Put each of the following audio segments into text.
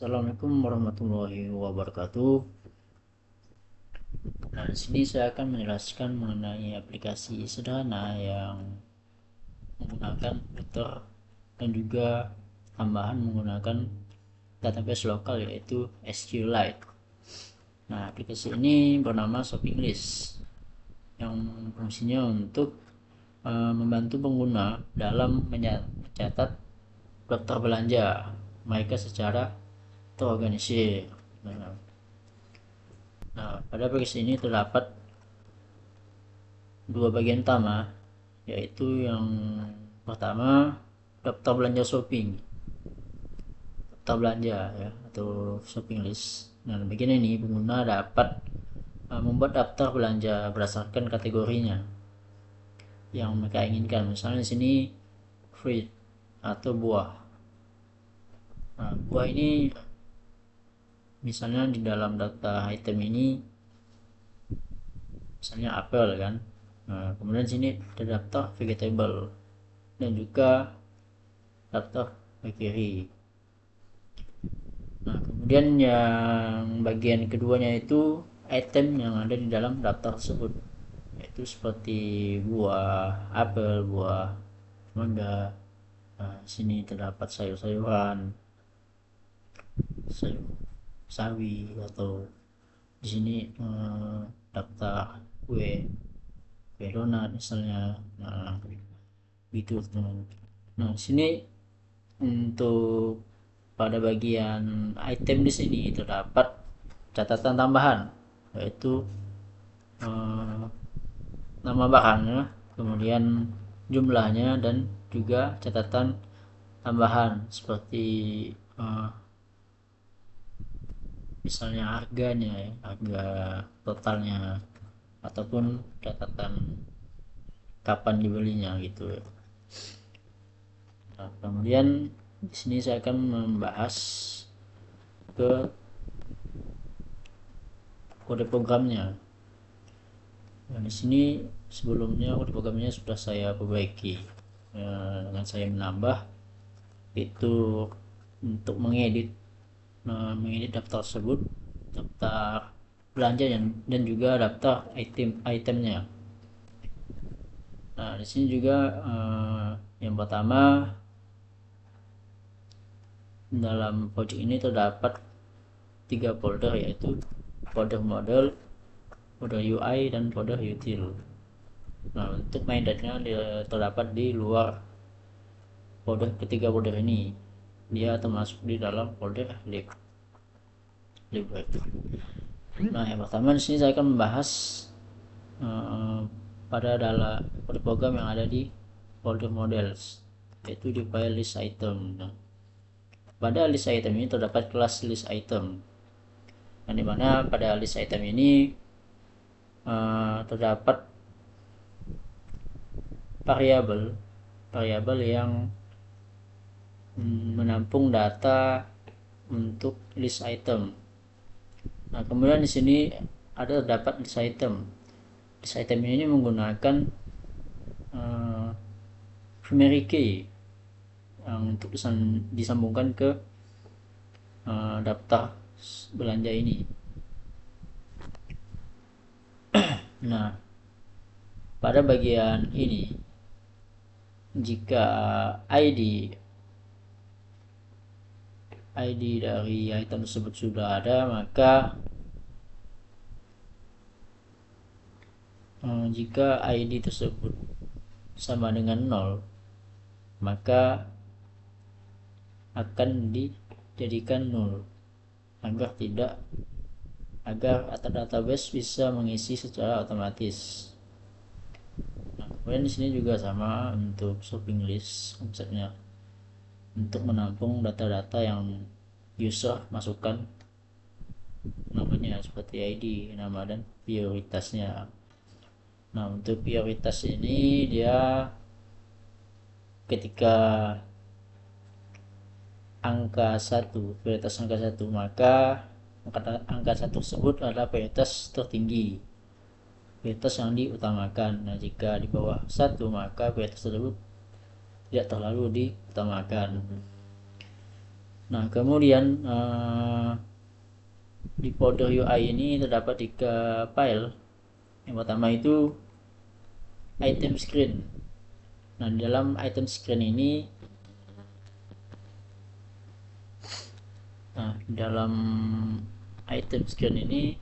Assalamualaikum warahmatullahi wabarakatuh. Nah, di sini saya akan menjelaskan mengenai aplikasi sederhana yang menggunakan router dan juga tambahan menggunakan database lokal yaitu SQLite. Nah, aplikasi ini bernama Shopping List yang fungsinya untuk membantu pengguna dalam mencatat daftar belanja mereka secara terorganisir. Nah, pada aplikasi ini terdapat dua bagian utama, yaitu yang pertama daftar belanja shopping, daftar belanja ya atau shopping list. Nah, bagian ini pengguna dapat membuat daftar belanja berdasarkan kategorinya yang mereka inginkan. Misalnya di sini fruit atau buah. Nah, buah ini misalnya di dalam data item ini misalnya apel kan. Nah, kemudian sini terdaftar vegetable dan juga daftar ke kiri. Nah, kemudian yang bagian keduanya itu item yang ada di dalam daftar tersebut, yaitu seperti buah apel, buah mangga. Nah, sini terdapat sayur-sayuran, sayur sawi, atau di sini daftar kue, kue donat misalnya. Nah, gitu teman. Nah, sini untuk pada bagian item di sini terdapat catatan tambahan, yaitu eh, nama barangnya, kemudian jumlahnya, dan juga catatan tambahan seperti eh, misalnya harganya ya, harga totalnya, ataupun catatan kapan dibelinya gitu. Nah, kemudian di sini saya akan membahas ke kode programnya. Nah, di sini sebelumnya kode programnya sudah saya perbaiki dengan saya menambah itu untuk mengedit daftar tersebut, daftar belanja dan juga daftar itemnya. Nah, di sini juga yang pertama, dalam project ini terdapat 3 folder, yaitu folder model, folder UI, dan folder util. Nah, untuk main data terdapat di luar ketiga folder ini. Dia termasuk di dalam folder lib. Nah, yang pertama di sini saya akan membahas uh, pada dalam kode program yang ada di folder models, yaitu di file list item. Nah, pada list item ini terdapat kelas list item, yang dimana pada list item ini terdapat variabel yang menampung data untuk list item. Nah, kemudian di sini ada terdapat list item. List item ini menggunakan primary key yang untuk disambungkan ke daftar belanja ini. Nah, pada bagian ini, jika ID dari item tersebut sudah ada, maka jika ID tersebut sama dengan 0, maka akan dijadikan 0 agar atau database bisa mengisi secara otomatis. Nah, kemudian di sini juga sama untuk shopping list, konsepnya untuk menampung data-data yang user masukkan namanya seperti ID, nama, dan prioritasnya. Nah, untuk prioritas ini dia ketika prioritas angka 1, maka angka 1 tersebut adalah prioritas tertinggi, prioritas yang diutamakan. Nah, jika di bawah 1, maka prioritas tersebut tidak terlalu diutamakan. Nah, kemudian di folder UI ini terdapat 3 file. Yang pertama itu item screen. Nah, di dalam item screen ini, dalam item screen ini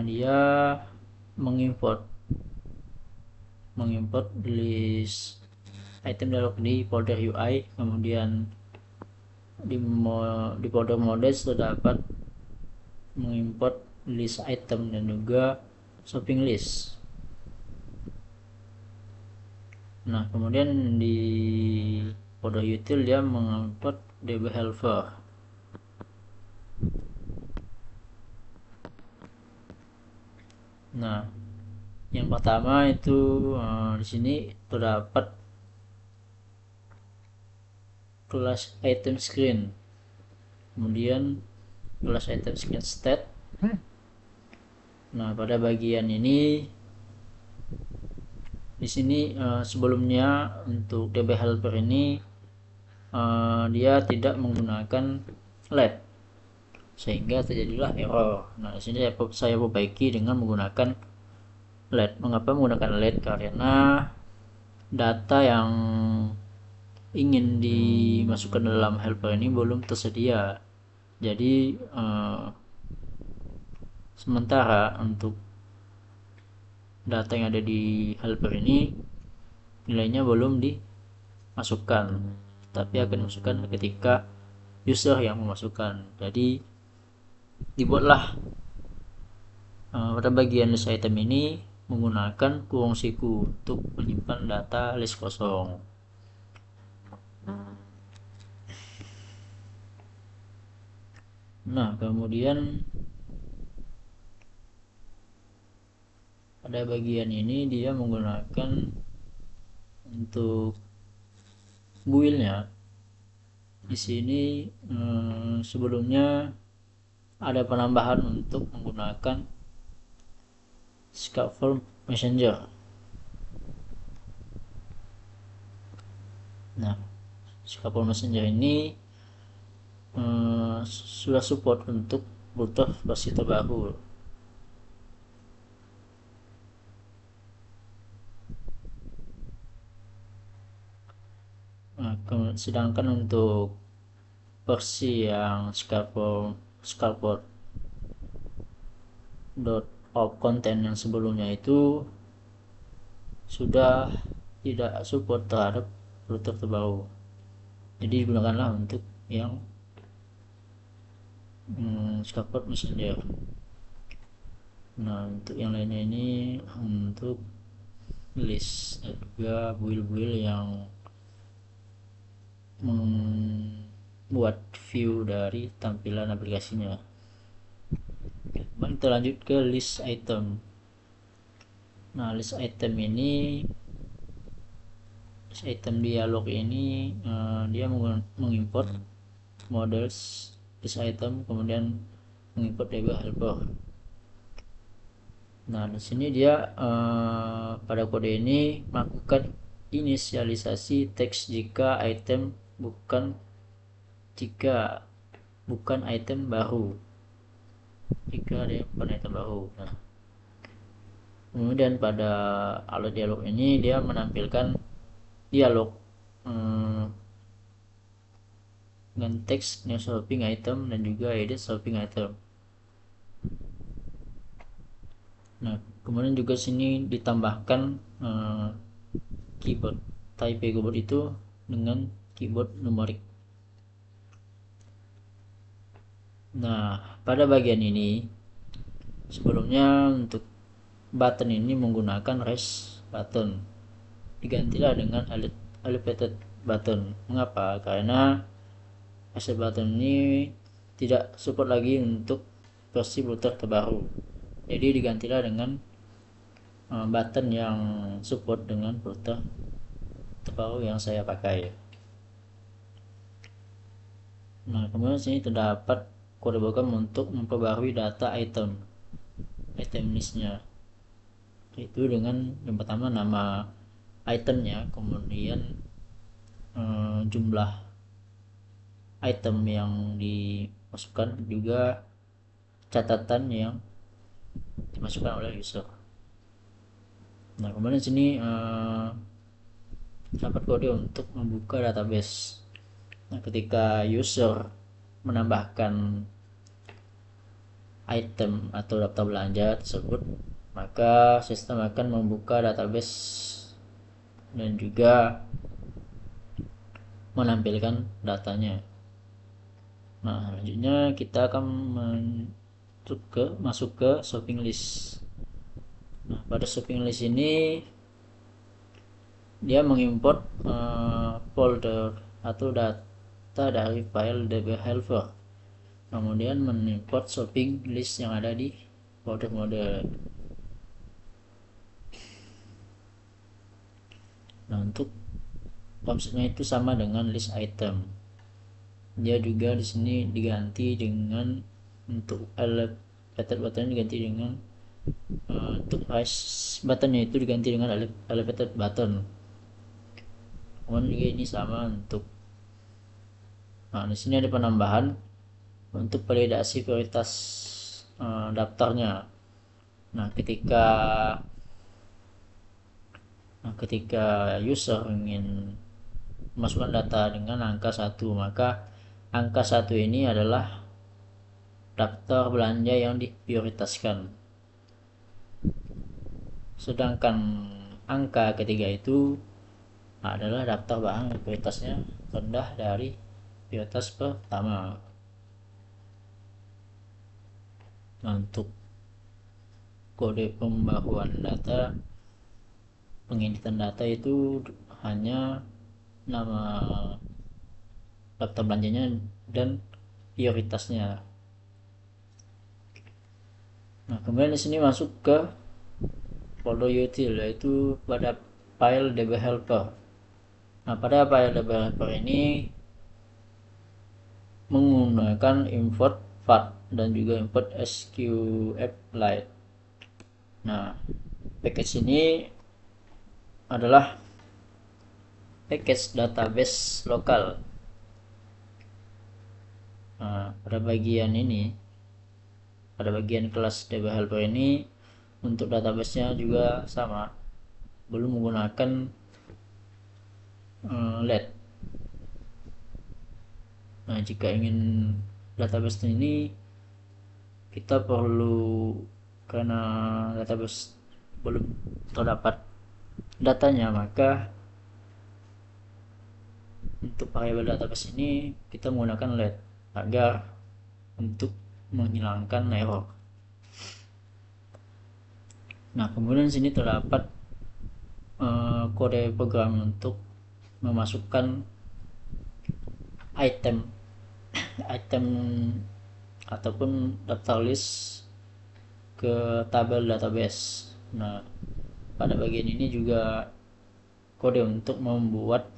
dia mengimport list item dialog di folder UI, kemudian di folder models terdapat mengimport list item dan juga shopping list. Nah, kemudian di folder util dia mengimport db helper. Nah, yang pertama itu di sini terdapat kelas item screen, kemudian kelas item screen state. Nah, pada bagian ini di sini sebelumnya untuk db helper ini dia tidak menggunakan LED, sehingga terjadilah error. Nah, di sini saya perbaiki dengan menggunakan LED. Mengapa menggunakan LED? Karena data yang ingin dimasukkan dalam helper ini belum tersedia. Jadi sementara untuk data yang ada di helper ini nilainya belum dimasukkan, tapi akan dimasukkan ketika user yang memasukkan. Jadi dibuatlah pada bagian list item ini menggunakan kurung siku untuk menyimpan data list kosong. Nah, kemudian pada bagian ini dia menggunakan untuk build-nya. Di sini sebelumnya ada penambahan untuk menggunakan scaffold messenger. Nah, scaffold messenger ini sudah support untuk Bluetooth versi terbaru. Nah, sedangkan untuk versi yang scaffold.org content yang sebelumnya itu sudah tidak support terhadap Bluetooth terbaru. Jadi digunakanlah untuk yang scaffold messenger. Nah, untuk yang lainnya ini untuk list dan juga build yang membuat view dari tampilan aplikasinya. Kita lanjut ke list item. Nah, list item dialog ini dia mengimport models list item, kemudian mengimport db helper. Nah, di sini dia pada kode ini melakukan inisialisasi teks jika bukan item baru. Jika dia bukan item baru. Nah, kemudian pada alert dialog ini dia menampilkan dialog dengan teks new shopping item dan juga edit shopping item. Nah, kemudian juga sini ditambahkan keyboard type keyboard itu dengan keyboard numerik. Nah, pada bagian ini sebelumnya untuk button ini menggunakan rest button, digantilah dengan elevated button. Mengapa? Karena rest button ini tidak support lagi untuk versi Bluetooth terbaru. Jadi digantilah dengan button yang support dengan Bluetooth terbaru yang saya pakai. Nah, kemudian sini terdapat kode program untuk memperbarui data item listnya, itu dengan yang pertama nama itemnya, kemudian jumlah item yang dimasukkan, juga catatan yang dimasukkan oleh user. Nah, kemudian sini dapat kode untuk membuka database. Nah, ketika user menambahkan item atau daftar belanja tersebut, maka sistem akan membuka database dan juga menampilkan datanya. Nah, selanjutnya kita akan masuk ke shopping list. Nah, pada shopping list ini dia mengimport folder atau data dari file db helper, kemudian mengimport shopping list yang ada di folder model. Nah, untuk konsepnya itu sama dengan list item. Dia juga di sini diganti dengan untuk elevated button diganti dengan untuk rise buttonnya itu diganti dengan elevated button. Kemudian juga ini sama untuk di sini ada penambahan untuk validasi prioritas daftarnya. Nah, ketika user ingin memasukkan data dengan angka 1, maka angka 1 ini adalah daftar belanja yang diprioritaskan. Sedangkan angka ketiga itu adalah daftar barang yang prioritasnya rendah dari prioritas pertama. Nah, untuk kode pembaruan data, pengeditan data itu hanya nama daftar belanjanya dan prioritasnya. Nah, kemudian di sini masuk ke folder util, yaitu pada file db helper. Nah, pada file db helper ini menggunakan import fat dan juga import sqlite. Nah, package ini adalah package database lokal. Nah, pada bagian kelas db helper ini untuk database-nya juga sama, belum menggunakan LED. Nah, jika ingin database ini kita perlu, karena database belum terdapat datanya, maka untuk variabel database ini kita menggunakan LED agar untuk menghilangkan error. Nah, kemudian sini terdapat kode program untuk memasukkan item ataupun daftar list ke tabel database. Nah, pada bagian ini juga kode untuk membuat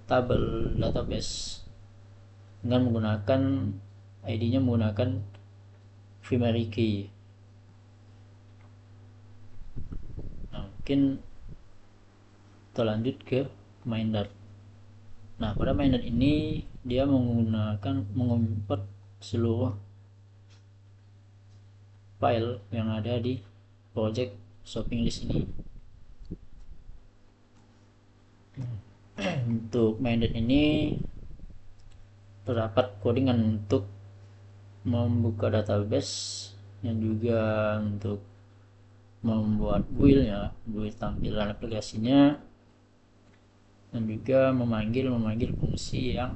tabel database dengan menggunakan ID-nya menggunakan primary key. Nah, mungkin kita lanjut ke mainnet. Nah, pada mainnet ini dia mengimport seluruh file yang ada di project shopping list ini. Untuk mainnet ini terdapat codingan untuk membuka database dan juga untuk membuat build tampilan aplikasinya, dan juga memanggil fungsi yang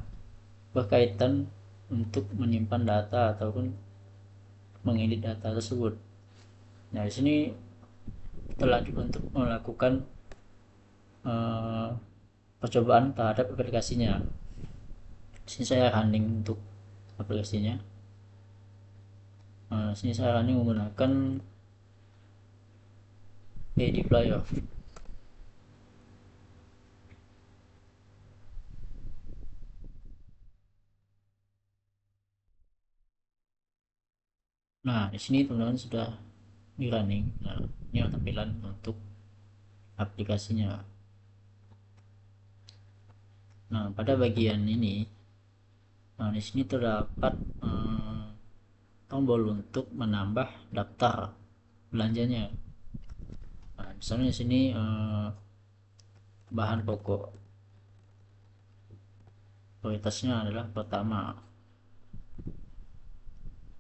berkaitan untuk menyimpan data ataupun mengedit data tersebut. Nah, di sini kita lanjut untuk melakukan percobaan terhadap aplikasinya. Di sini saya running untuk aplikasinya. Nah, di sini saya running menggunakan Player. Nah, di sini teman-teman sudah di running. Nah, ini tampilan untuk aplikasinya. Nah, pada bagian ini Nah, di sini terdapat tombol untuk menambah daftar belanjanya. Nah, misalnya di sini bahan pokok prioritasnya adalah pertama.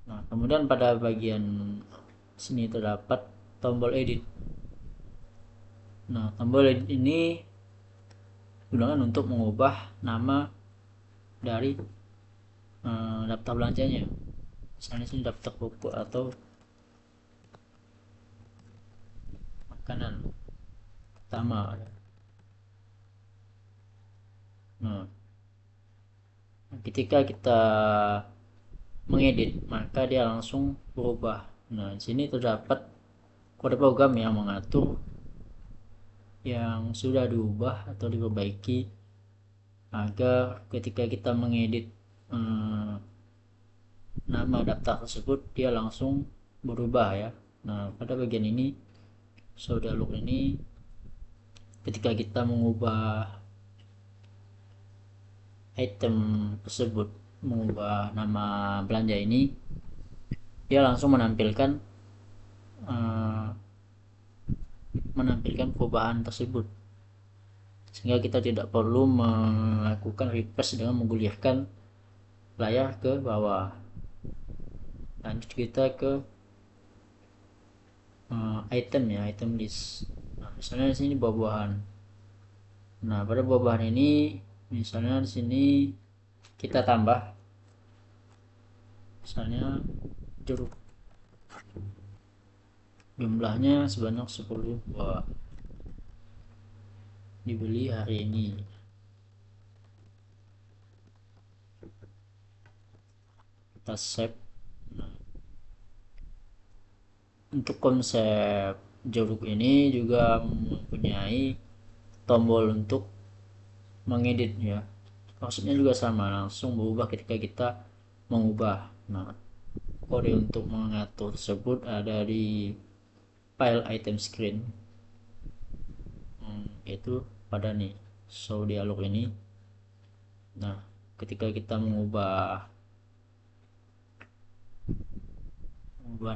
Nah, kemudian pada bagian sini terdapat tombol edit. Nah, tombol edit ini digunakan untuk mengubah nama dari daftar belanjanya. Misalnya sini daftar pokok atau makanan pertama. Nah, ketika kita mengedit maka dia langsung berubah. Nah, di sini terdapat kode program yang mengatur yang sudah diubah atau diperbaiki agar ketika kita mengedit nama daftar tersebut dia langsung berubah ya. Nah, pada bagian ini sudah look ini ketika kita mengubah item tersebut, mengubah nama belanja ini, dia langsung menampilkan perubahan tersebut, sehingga kita tidak perlu melakukan refresh dengan menggulirkan layar ke bawah. Lanjut kita ke item ya, item list. Nah, misalnya di sini buah-buahan. Nah, pada buah-buahan ini misalnya di sini kita tambah misalnya jeruk, jumlahnya sebanyak 10 buah, dibeli hari ini. Kita save. Nah, untuk konsep jeruk ini juga mempunyai tombol untuk mengedit ya, maksudnya juga sama, langsung berubah ketika kita mengubah. Nah, kode untuk mengatur tersebut ada di file item screen, yaitu pada nih show dialog ini. Nah, ketika kita mengubah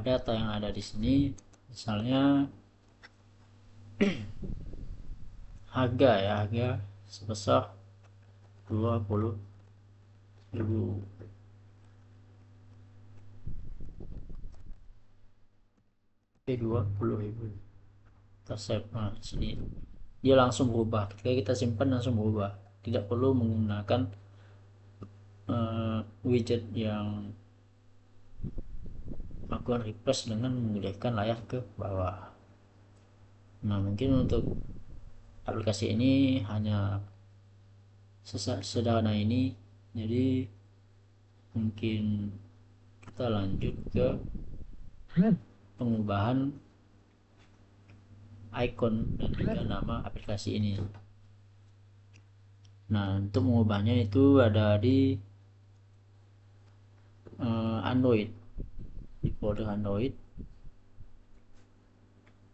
data yang ada di sini, misalnya harga sebesar 20.000, kita save. Nah, sini dia langsung berubah, ketika kita simpan langsung berubah, tidak perlu menggunakan widget yang melakukan refresh dengan menggulirkan layar ke bawah. Nah, mungkin untuk aplikasi ini hanya sederhana ini, jadi mungkin kita lanjut ke pengubahan icon dan juga nama aplikasi ini. Nah, untuk mengubahnya itu ada di Android, di folder Android.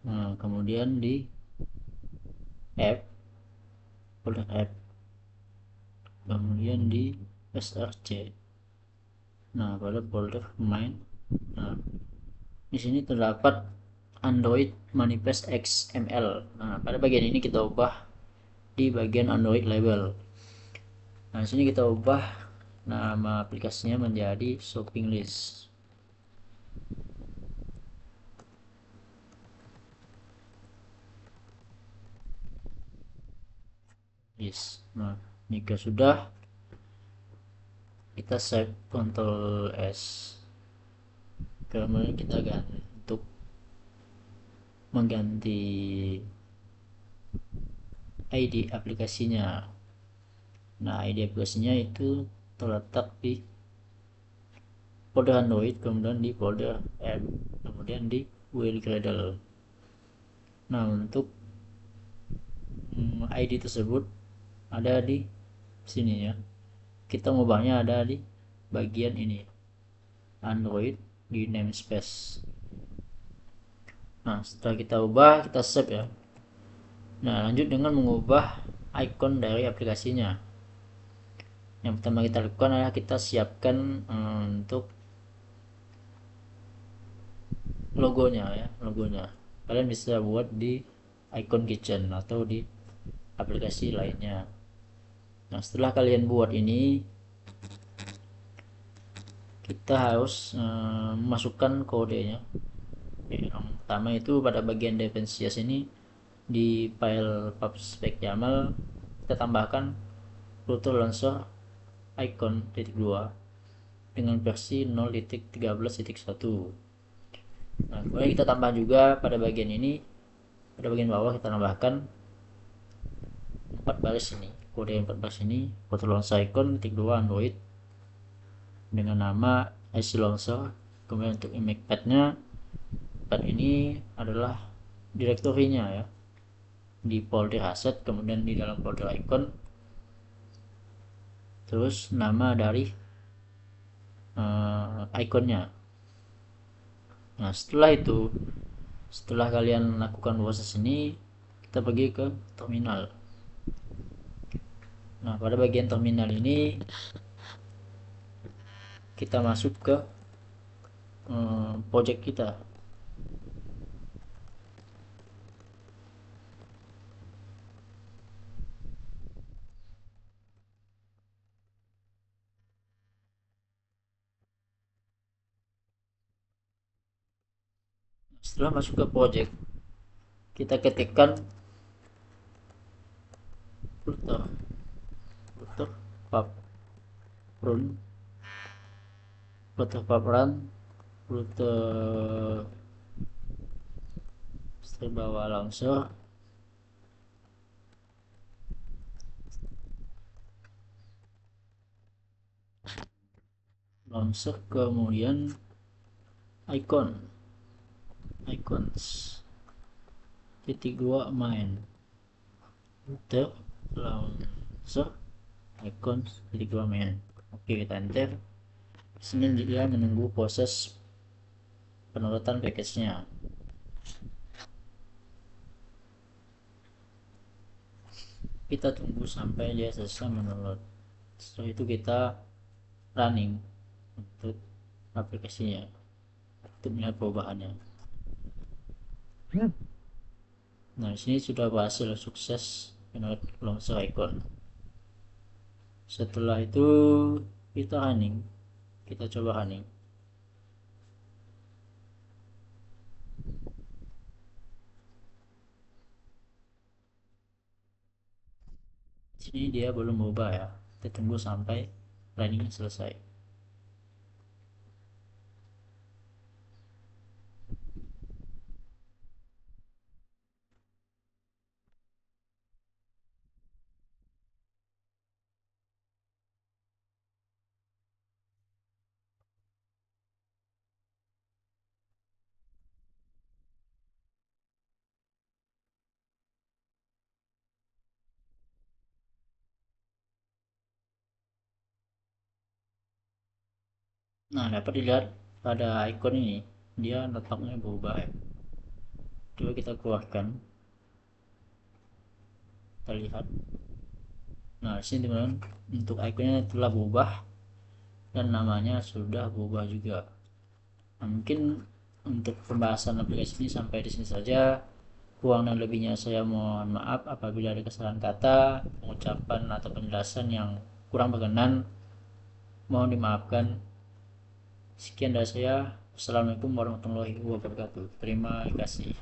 Nah, kemudian di app, folder app, kemudian di src. Nah, pada folder main. Nah, di sini terdapat Android Manifest XML. Nah, pada bagian ini kita ubah di bagian Android label. Nah, di sini kita ubah nama aplikasinya menjadi shopping list. Yes. Nah, jika sudah, kita save, Ctrl S, kemudian kita ganti untuk mengganti ID aplikasinya. Nah, ID aplikasinya itu terletak di folder Android, kemudian di folder app, kemudian di Will Gradle. Nah, untuk ID tersebut ada di sini ya, kita mengubahnya ada di bagian ini, Android, di namespace. Nah, setelah kita ubah, kita save ya. Nah, lanjut dengan mengubah icon dari aplikasinya. Yang pertama kita lakukan adalah kita siapkan untuk logonya ya, logonya. Kalian bisa buat di icon kitchen atau di aplikasi lainnya. Nah, setelah kalian buat ini, kita harus memasukkan kodenya. Yang pertama itu pada bagian dependencies ini, di file pubspec YAML kita tambahkan router launcher icon .2 dengan versi 0.13.1. Nah, kemudian kita tambah juga pada bagian ini, pada bagian bawah kita tambahkan 4 baris ini, kode 4 baris ini, router launcher icon .2 Android dengan nama IC launcher. Kemudian untuk image path-nya, path ini adalah direktorinya ya, di folder asset, kemudian di dalam folder icon, terus nama dari iconnya. Nah, setelah kalian lakukan proses ini, kita pergi ke terminal. Nah, pada bagian terminal ini kita masuk ke project kita. Setelah masuk ke project, kita ketikkan flutter pub run, rute bawah langsung kemudian icons .2 main rute launcher icons .2 main. Oke, kita enter. Sini dia menunggu proses penurutan package-nya. Kita tunggu sampai dia selesai menurut. Setelah itu kita running untuk aplikasinya untuk melihat perubahannya. Nah, di sini sudah berhasil sukses menurut launcher icon. Setelah itu kita coba running. Sini dia belum berubah ya, kita tunggu sampai runningnya selesai. Nah, dapat dilihat pada icon ini dia letaknya berubah ya. Coba kita keluarkan, kita lihat. Nah, sini teman-teman, untuk ikonnya telah berubah dan namanya sudah berubah juga. Nah, mungkin untuk pembahasan aplikasi ini sampai di sini saja. Kurang dan lebihnya saya mohon maaf apabila ada kesalahan kata, pengucapan atau penjelasan yang kurang berkenan, mohon dimaafkan. Sekian dari saya. Assalamualaikum warahmatullahi wabarakatuh. Terima kasih.